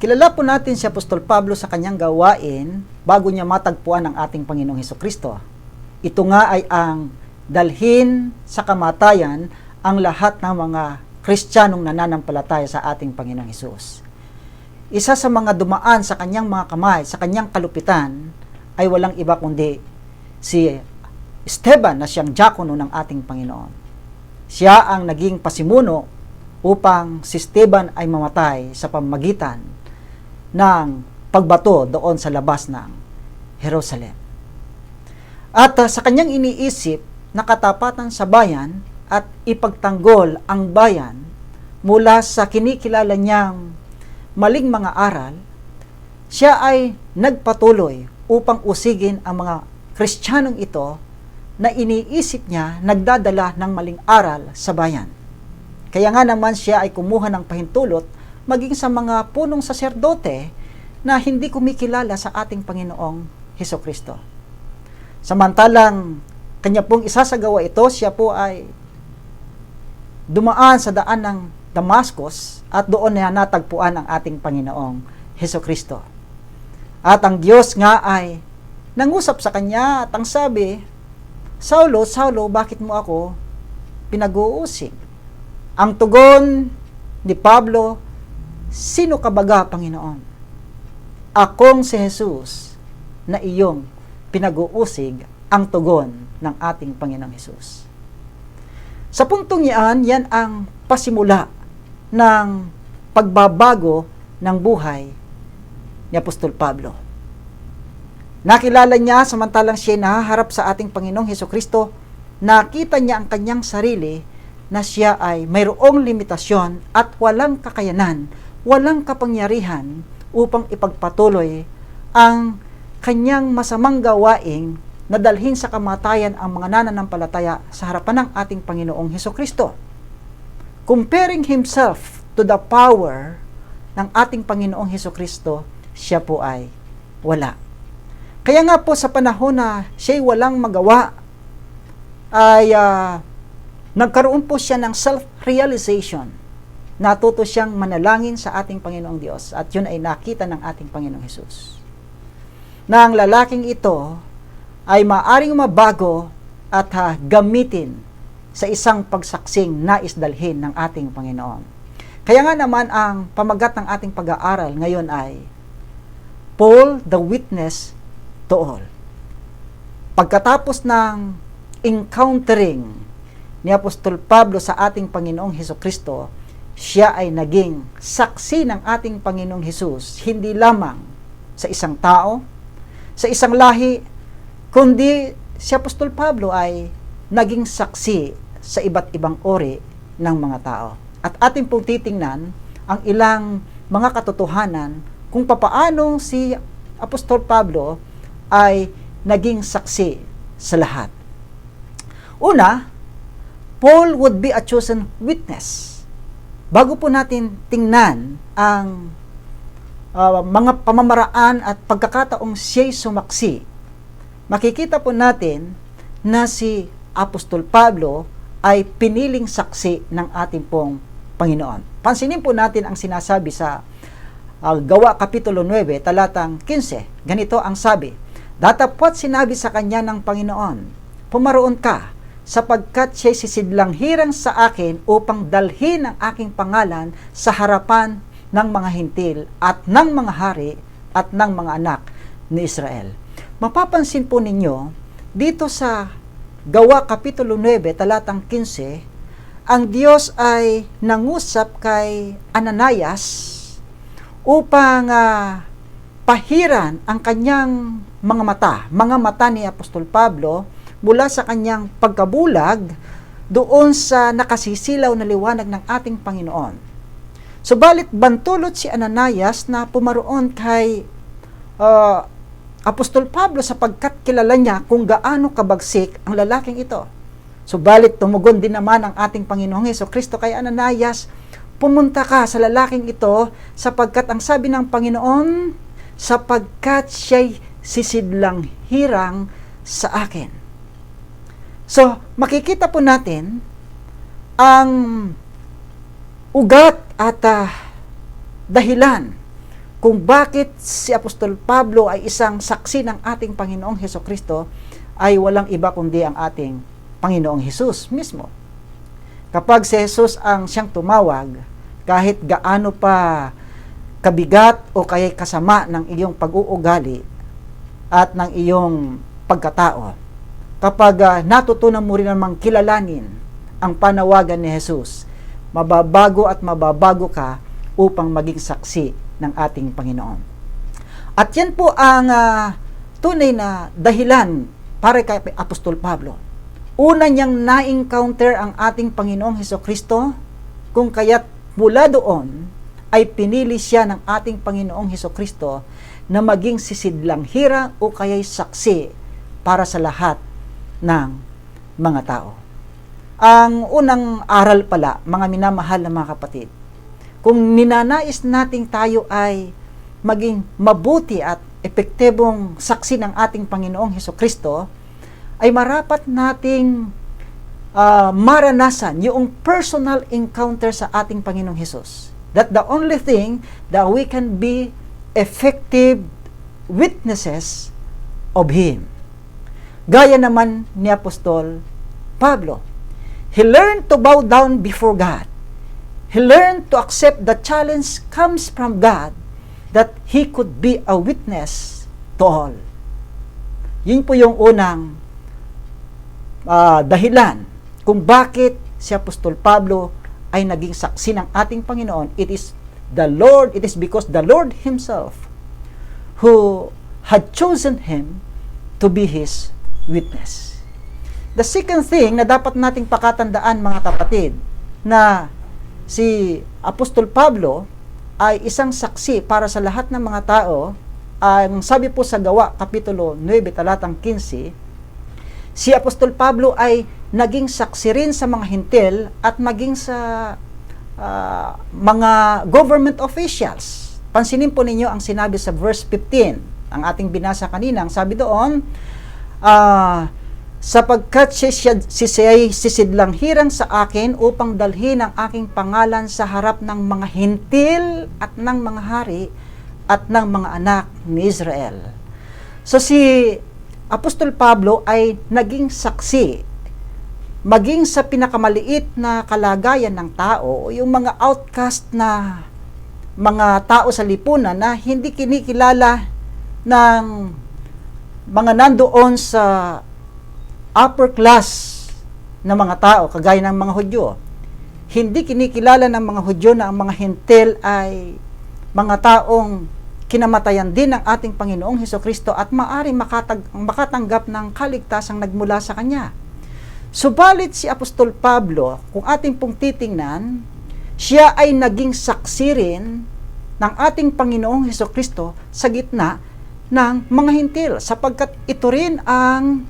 Kilala po natin si Apostol Pablo sa kanyang gawain bago niya matagpuan ang ating Panginoong Hesukristo. Ito nga ay ang dalhin sa kamatayan ang lahat ng mga Kristiyanong nananampalataya sa ating Panginoong Hesus. Isa sa mga dumaan sa kanyang mga kamay, sa kanyang kalupitan, ay walang iba kundi si Esteban na siyang diakono ng ating Panginoon. Siya ang naging pasimuno upang si Esteban ay mamatay sa pamamagitan ng pagbato doon sa labas ng Jerusalem. At sa kanyang iniisip na katapatan sa bayan at ipagtanggol ang bayan mula sa kinikilala niyang maling mga aral, siya ay nagpatuloy upang usigin ang mga Kristiyanong ito na iniisip niya nagdadala ng maling aral sa bayan. Kaya nga naman siya ay kumuha ng pahintulot maging sa mga punong saserdote na hindi kumikilala sa ating Panginoong Hesukristo. Samantalang kanya pong isasagawa ito, siya po ay dumaan sa daan ng Damascus at doon na natagpuan ang ating Panginoong Hesukristo. At ang Diyos nga ay nangusap sa kanya at ang sabi, Saulo, Saulo, bakit mo ako pinag-uusig? Ang tugon ni Pablo, sino ka baga, Panginoon? Akong si Jesus na iyong pinag-uusig, ang tugon ng ating Panginoong Hesus. Sa puntong yan ang pasimula ng pagbabago ng buhay ni Apostol Pablo. Nakilala niya samantalang siya nahaharap sa ating Panginoong Hesukristo, nakita niya ang kanyang sarili na siya ay mayroong limitasyon at walang kakayanan, walang kapangyarihan upang ipagpatuloy ang kanyang masamang gawaing na dalhin sa kamatayan ang mga nananampalataya sa harapan ng ating Panginoong Hesukristo. Comparing himself to the power ng ating Panginoong Hesukristo, siya po ay wala. Kaya nga po sa panahon na siya'y walang magawa, ay nagkaroon po siya ng self-realization. Natuto siyang manalangin sa ating Panginoong Diyos at yun ay nakita ng ating Panginoong Hesus. Na ang lalaking ito ay maaring mabago at gamitin sa isang pagsaksing nais dalhin ng ating Panginoon. Kaya nga naman ang pamagat ng ating pag-aaral ngayon ay Paul the Witness to All. Pagkatapos ng encountering ni Apostol Pablo sa ating Panginoong Hesukristo, siya ay naging saksi ng ating Panginoong Hesus, hindi lamang sa isang tao, sa isang lahi, kundi si Apostol Pablo ay naging saksi sa iba't ibang uri ng mga tao. At ating pong titingnan ang ilang mga katotohanan kung papaano si Apostol Pablo ay naging saksi sa lahat. Una, Paul would be a chosen witness. Bago po natin tingnan ang mga pamamaraan at pagkakataong siya'y sumaksi, makikita po natin na si Apostol Pablo ay piniling saksi ng ating pong Panginoon. Pansinin po natin ang sinasabi sa Gawa Kapitulo 9, talatang 15. Ganito ang sabi, datapwat sinabi sa kanya ng Panginoon, pumaroon ka, sapagkat siya'y sisidlang hirang sa akin upang dalhin ang aking pangalan sa harapan ng mga hintil at ng mga hari at ng mga anak ni Israel. Mapapansin po ninyo, dito sa Gawa Kapitulo 9, talatang 15, ang Diyos ay nangusap kay Ananias upang pahiran ang kanyang mga mata ni Apostol Pablo mula sa kanyang pagkabulag doon sa nakasisilaw na liwanag ng ating Panginoon. Subalit bantulot si Ananias na pumaroon kay Apostol Pablo sapagkat kilala niya kung gaano kabagsik ang lalaking ito. Subalit tumugon din naman ang ating Panginoong Hesukristo kay Ananias, pumunta ka sa lalaking ito sapagkat ang sabi ng Panginoon, sapagkat siya'y sisidlang hirang sa akin. So, makikita po natin ang ugat at dahilan kung bakit si Apostol Pablo ay isang saksi ng ating Panginoong Hesukristo ay walang iba kundi ang ating Panginoong Hesus mismo. Kapag si Jesus ang siyang tumawag, kahit gaano pa kabigat o kaya kasama ng iyong pag-uugali at ng iyong pagkatao, kapag natutunan mo rin namang kilalanin ang panawagan ni Jesus, mababago at mababago ka upang maging saksi ng ating Panginoon. At yan po ang tunay na dahilan para kay Apostol Pablo. Una niyang na-encounter ang ating Panginoong Hesukristo, kung kaya't mula doon ay pinili siya ng ating Panginoong Hesukristo na maging sisidlanghira o kaya'y saksi para sa lahat ng mga tao. Ang unang aral pala, mga minamahal na mga kapatid, kung ninanais nating tayo ay maging mabuti at epektibong saksi ng ating Panginoong Hesukristo, ay marapat nating maranasan yung personal encounter sa ating Panginoong Hesus. That the only thing that we can be effective witnesses of Him. Gaya naman ni Apostol Pablo. He learned to bow down before God. He learned to accept the challenge comes from God that he could be a witness to all. Yun po yung unang dahilan kung bakit si Apostol Pablo ay naging saksi ng ating Panginoon. It is because the Lord Himself who had chosen him to be His witness. The second thing na dapat nating pakatandaan, mga kapatid, na si Apostol Pablo ay isang saksi para sa lahat ng mga tao. Ang sabi po sa Gawa, Kapitulo 9, talatang 15, si Apostol Pablo ay naging saksi rin sa mga hintil at maging sa mga government officials. Pansinin po ninyo ang sinabi sa verse 15, ang ating binasa kanina. Ang sabi doon, sapagkat siya'y sisidlanghirang sa akin upang dalhin ang aking pangalan sa harap ng mga hintil at ng mga hari at ng mga anak ni Israel. So si Apostol Pablo ay naging saksi, maging sa pinakamaliit na kalagayan ng tao, yung mga outcast na mga tao sa lipunan na hindi kinikilala ng mga nandoon sa upper class na mga tao, kagaya ng mga Hudyo. Hindi kinikilala ng mga Hudyo na ang mga hintil ay mga taong kinamatayan din ng ating Panginoong Hesukristo at maaaring makatanggap ng kaligtasang nagmula sa Kanya. Subalit si Apostol Pablo, kung ating pong titingnan, siya ay naging saksi rin ng ating Panginoong Hesukristo sa gitna ng mga hintil, sapagkat ito rin ang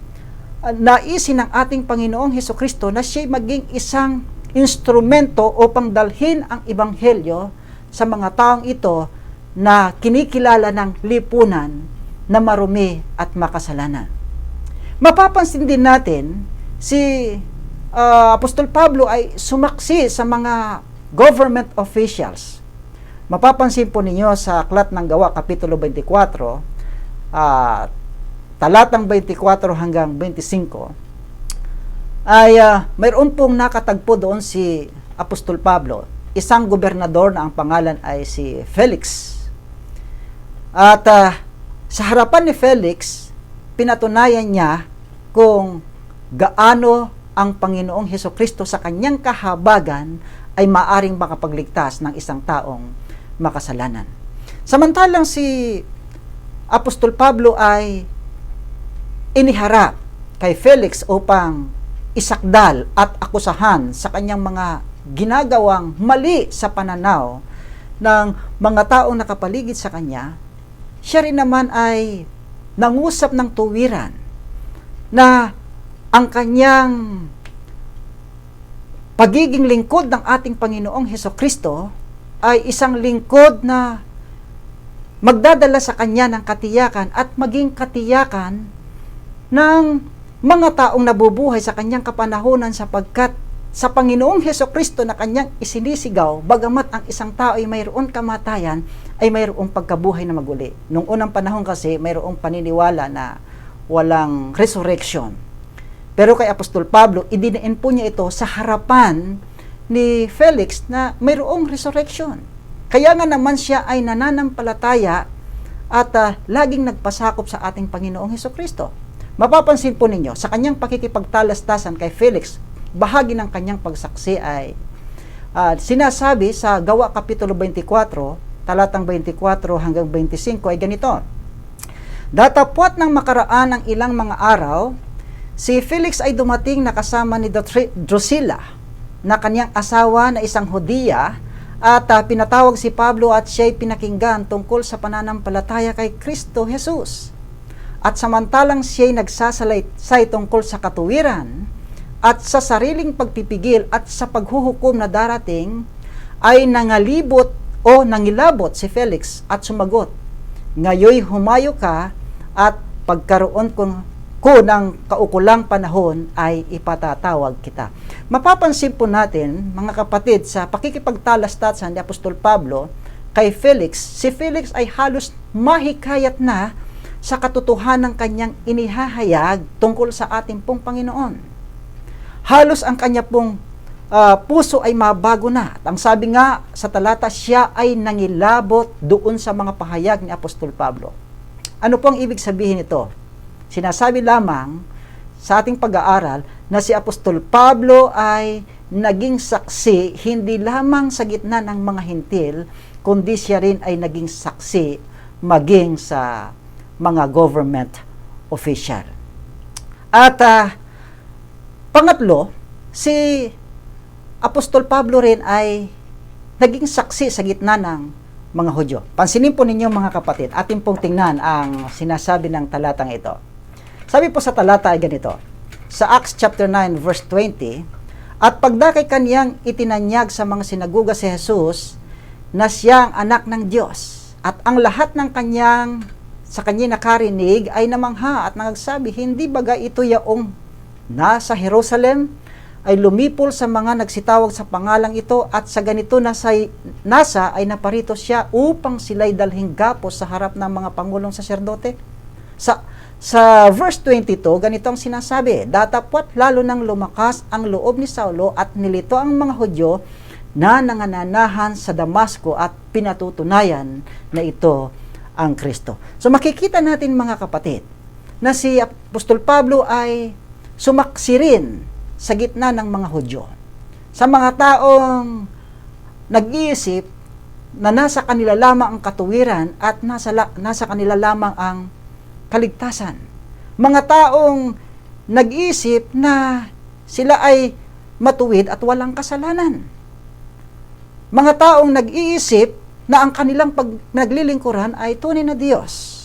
naisin ng ating Panginoong Hesukristo na siya maging isang instrumento upang dalhin ang ebanghelyo sa mga taong ito na kinikilala ng lipunan na marumi at makasalanan. Mapapansin din natin, si Apostol Pablo ay sumaksi sa mga government officials. Mapapansin po ninyo sa Aklat ng Gawa, Kapitulo 24, talatang 24 hanggang 25, ay mayroon pong nakatagpo doon si Apostol Pablo, isang gobernador na ang pangalan ay si Felix. At sa harapan ni Felix, pinatunayan niya kung gaano ang Panginoong Hesukristo sa kanyang kahabagan ay maaring makapagligtas ng isang taong makasalanan. Samantalang si Apostol Pablo ay iniharap kay Felix upang isakdal at akusahan sa kanyang mga ginagawang mali sa pananaw ng mga taong nakapaligid sa kanya. Siya rin naman ay nangusap ng tuwiran na ang kanyang pagiging lingkod ng ating Panginoong Hesukristo ay isang lingkod na magdadala sa kanya ng katiyakan at maging katiyakan ng mga taong nabubuhay sa kanyang kapanahunan, sapagkat sa Panginoong Hesukristo na kanyang isinisigaw, bagamat ang isang tao ay mayroon kamatayan, ay mayroong pagkabuhay na maguli. Nung unang panahon kasi, mayroong paniniwala na walang resurrection. Pero kay Apostol Pablo, idinain po niya ito sa harapan ni Felix na mayroong resurrection. Kaya nga naman siya ay nananampalataya at laging nagpasakop sa ating Panginoong Hesukristo. Mapapansin po ninyo, sa kanyang pakikipagtalastasan kay Felix, bahagi ng kanyang pagsaksi ay sinasabi sa Gawa Kapitulo 24, talatang 24 hanggang 25 ay ganito. Datapwat ng makaraan ng ilang mga araw, si Felix ay dumating na kasama ni Drusilla, na kanyang asawa na isang Hudiya, at pinatawag si Pablo at siya'y pinakinggan tungkol sa pananampalataya kay Kristo Jesus. At samantalang siya'y nagsasalaysay tungkol sa katuwiran at sa sariling pagpipigil at sa paghuhukom na darating, ay nangilabot si Felix at sumagot, ngayoy humayo ka at pagkaroon ko ng kaukulang panahon ay ipatatawag kita. Mapapansin po natin, mga kapatid, sa pakikipagtalastasan ni Apostol Pablo kay Felix, si Felix ay halos mahikayat na sa katotohanan ng kanyang inihahayag tungkol sa ating pong Panginoon. Halos ang kanya pong puso ay mabago na. At ang sabi nga sa talata, siya ay nangilabot doon sa mga pahayag ni Apostol Pablo. Ano po ang ibig sabihin nito? Sinasabi lamang sa ating pag-aaral na si Apostol Pablo ay naging saksi hindi lamang sa gitna ng mga hintil, kundi siya rin ay naging saksi maging sa mga government official. At pangatlo, si Apostol Pablo rin ay naging saksi sa gitna ng mga Hudyo. Pansinin po ninyo mga kapatid, atin pong tingnan ang sinasabi ng talatang ito. Sabi po sa talata ay ganito, sa Acts chapter 9 verse 20, at pagdakay kaniyang itinanyag sa mga sinagoga si Jesus na siya ang anak ng Diyos, at ang lahat ng sa kanya nakarinig ay namangha at nagsabi, hindi baga ito yaong nasa Jerusalem ay lumipol sa mga nagsitawag sa pangalang ito, at sa ganito nasa ay naparito siya upang sila'y dalhing gapos sa harap ng mga pangulong saserdote. Sa verse 22, ganito ang sinasabi, datapwat lalo nang lumakas ang loob ni Saulo at nilito ang mga Hudyo na nangananahan sa Damasco at pinatutunayan na ito ang Kristo. So makikita natin mga kapatid na si Apostol Pablo ay sumaksi rin sa gitna ng mga Hudyo. Sa mga taong nag-iisip na nasa kanila lamang ang katuwiran at nasa kanila lamang ang kaligtasan. Mga taong nag-iisip na sila ay matuwid at walang kasalanan. Mga taong nag-iisip na ang kanilang naglilingkuran ay tunay na Diyos.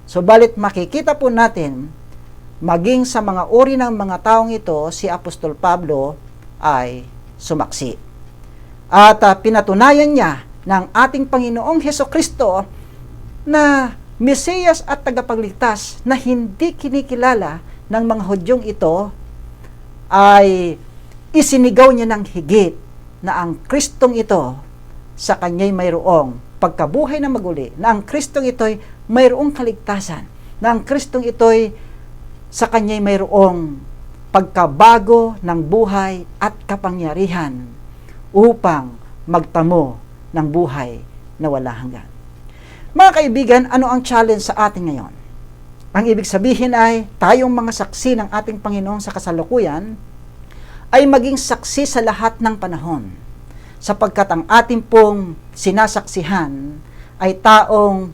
Subalit makikita po natin, maging sa mga uri ng mga taong ito, si Apostol Pablo ay sumaksi. At pinatunayan niya ng ating Panginoong Hesukristo na Mesiyas at tagapagligtas na hindi kinikilala ng mga Hudyong ito, ay isinigaw niya ng higit na ang Kristong ito sa kanya'y mayroong pagkabuhay na maguli, na ang Kristong ito'y mayroong kaligtasan, na ang Kristong ito'y sa kanya'y mayroong pagkabago ng buhay at kapangyarihan upang magtamo ng buhay na wala hanggan. Mga kaibigan, ano ang challenge sa atin ngayon? Ang ibig sabihin ay tayong mga saksi ng ating Panginoon sa kasalukuyan ay maging saksi sa lahat ng panahon, sapagkat ang ating pong sinasaksihan ay taong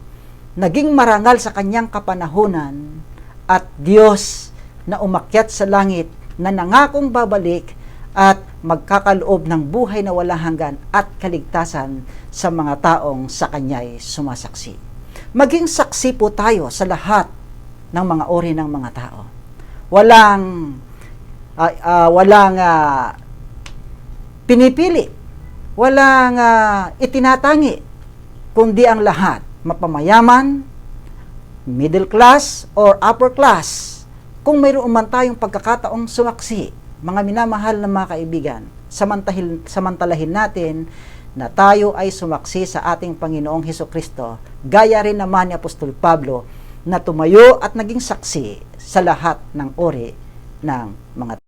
naging marangal sa kanyang kapanahunan at Diyos na umakyat sa langit na nangakong babalik at magkakaloob ng buhay na walang hanggan at kaligtasan sa mga taong sa kanya'y sumasaksi. Maging saksi po tayo sa lahat ng mga uri ng mga tao. Walang pinipili, walang itinatangi, kundi ang lahat, mapamayaman, middle class, or upper class. Kung mayroon man tayong pagkakataong sumaksi, mga minamahal na mga kaibigan, samantalahin natin na tayo ay sumaksi sa ating Panginoong Hesukristo, gaya rin naman ni Apostol Pablo na tumayo at naging saksi sa lahat ng uri ng mga